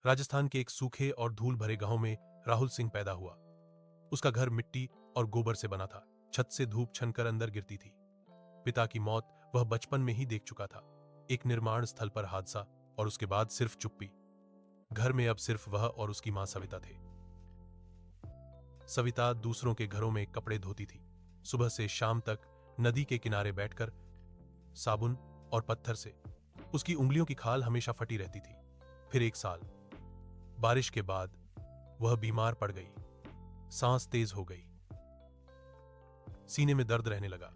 राजस्थान के एक सूखे और धूल भरे गांव में राहुल सिंह पैदा हुआ। उसका घर मिट्टी और गोबर से बना था। छत से धूप छनकर अंदर गिरती थी। पिता की मौत वह बचपन में ही देख चुका था। एक निर्माण स्थल पर हादसा और उसके बाद सिर्फ चुप्पी। घर में अब सिर्फ वह और उसकी मां सविता थे। सविता दूसरों के घरों में कपड़े धोती थी। सुबह से शाम तक नदी के किनारे बैठकर साबुन और पत्थर से उसकी उंगलियों की खाल हमेशा फटी रहती थी। फिर एक साल बारिश के बाद वह बीमार पड़ गई। सांस तेज हो गई, सीने में दर्द रहने लगा।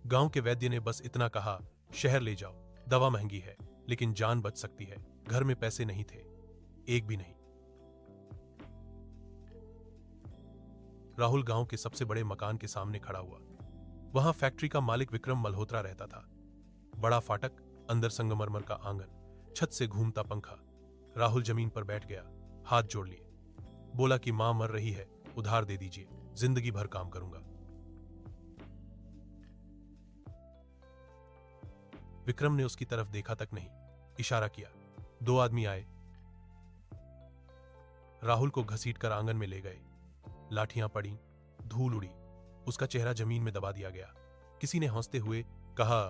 गांव के वैद्य ने बस इतना कहा, शहर ले जाओ, दवा महंगी है लेकिन जान बच सकती है। घर में पैसे नहीं थे, एक भी नहीं। राहुल गांव के सबसे बड़े मकान के सामने खड़ा हुआ। वहां फैक्ट्री का मालिक विक्रम मल्होत्रा रहता था। बड़ा फाटक, अंदर संगमरमर का आंगन, छत से घूमता पंखा। राहुल जमीन पर बैठ गया, हाथ जोड़ लिए। बोला कि मां मर रही है, उधार दे दीजिए, जिंदगी भर काम करूंगा। विक्रम ने उसकी तरफ देखा तक नहीं, इशारा किया। दो आदमी आए, राहुल को घसीटकर आंगन में ले गए। लाठियां पड़ी, धूल उड़ी, उसका चेहरा जमीन में दबा दिया गया। किसी ने हंसते हुए कहा,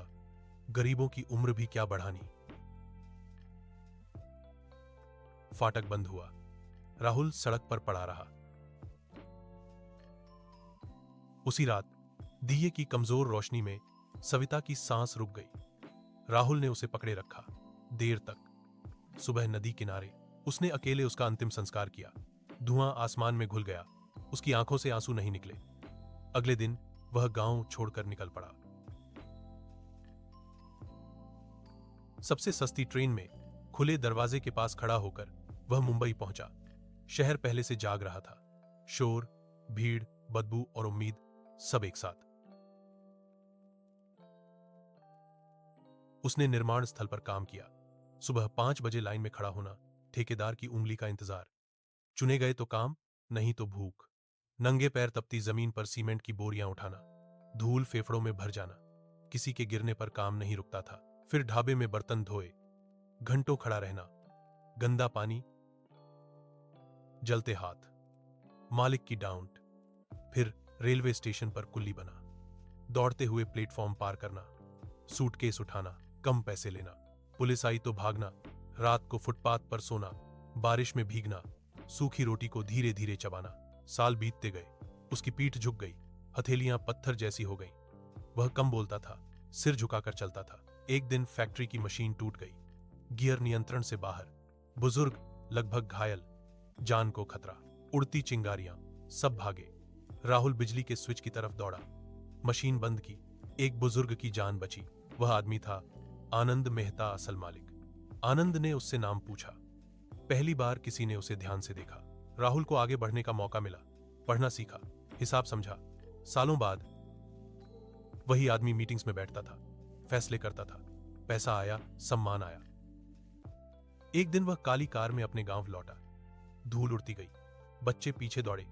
गरीबों की उम्र भी क्या बढ़ानी। फाटक बंद हुआ। राहुल सड़क पर पड़ा रहा। उसी रात दिए की कमजोर रोशनी में सविता की सांस रुक गई। राहुल ने उसे पकड़े रखा देर तक। सुबह नदी किनारे उसने अकेले उसका अंतिम संस्कार किया। धुआं आसमान में घुल गया, उसकी आंखों से आंसू नहीं निकले। अगले दिन वह गांव छोड़कर निकल पड़ा। सबसे सस्ती ट्रेन में खुले दरवाजे के पास खड़ा होकर वह मुंबई पहुंचा। शहर पहले से जाग रहा था। शोर, भीड़, बदबू और उम्मीद, सब एक साथ। उसने निर्माण स्थल पर काम किया। सुबह 5 बजे लाइन में खड़ा होना, ठेकेदार की उंगली का इंतजार। चुने गए तो काम, नहीं तो भूख। नंगे पैर तपती जमीन पर सीमेंट की बोरियां उठाना, धूल फेफड़ों में भर जाना। किसी के गिरने पर काम नहीं रुकता था। फिर ढाबे में बर्तन धोए, घंटों खड़ा रहना, गंदा पानी, जलते हाथ, मालिक की डांट। फिर रेलवे स्टेशन पर कुल्ली बना, दौड़ते हुए प्लेटफॉर्म पार करना, सूटकेस उठाना, कम पैसे लेना। पुलिस आई तो भागना, रात को फुटपाथ पर सोना, बारिश में भीगना, सूखी रोटी को धीरे धीरे चबाना। साल बीतते गए, उसकी पीठ झुक गई, हथेलियां पत्थर जैसी हो गईं। वह कम बोलता था, सिर झुकाकर चलता था। एक दिन फैक्ट्री की मशीन टूट गई, गियर नियंत्रण से बाहर, बुजुर्ग लगभग घायल, जान को खतरा। उड़ती चिंगारियां, सब भागे। राहुल बिजली के स्विच की तरफ दौड़ा, मशीन बंद की। एक बुजुर्ग की जान बची। वह आदमी था आनंद मेहता, असल मालिक। आनंद ने उससे नाम पूछा। पहली बार किसी ने उसे ध्यान से देखा। राहुल को आगे बढ़ने का मौका मिला, पढ़ना सीखा, हिसाब समझा। सालों बाद वही आदमी मीटिंग्स में बैठता था, फैसले करता था। पैसा आया, सम्मान आया। एक दिन वह काली कार में अपने गांव लौटा। धूल उड़ती गई, बच्चे पीछे दौड़े,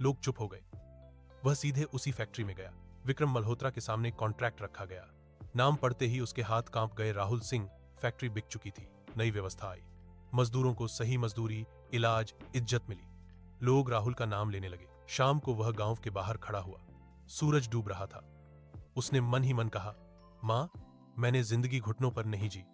लोग चुप हो गए। वह सीधे उसी फैक्ट्री में गया। विक्रम मल्होत्रा के सामने कॉन्ट्रैक्ट रखा गया। नाम पढ़ते ही उसके हाथ कांप गए। राहुल सिंह। फैक्ट्री बिक चुकी थी। नई व्यवस्था आई। मजदूरों को सही मजदूरी, इलाज, इज्जत मिली। लोग राहुल का नाम लेने लगे। शाम को वह गांव के बाहर खड़ा हुआ। सूरज डूब रहा था। उसने मन ही मन कहा, मां, मैंने जिंदगी घुटनों पर नहीं जी,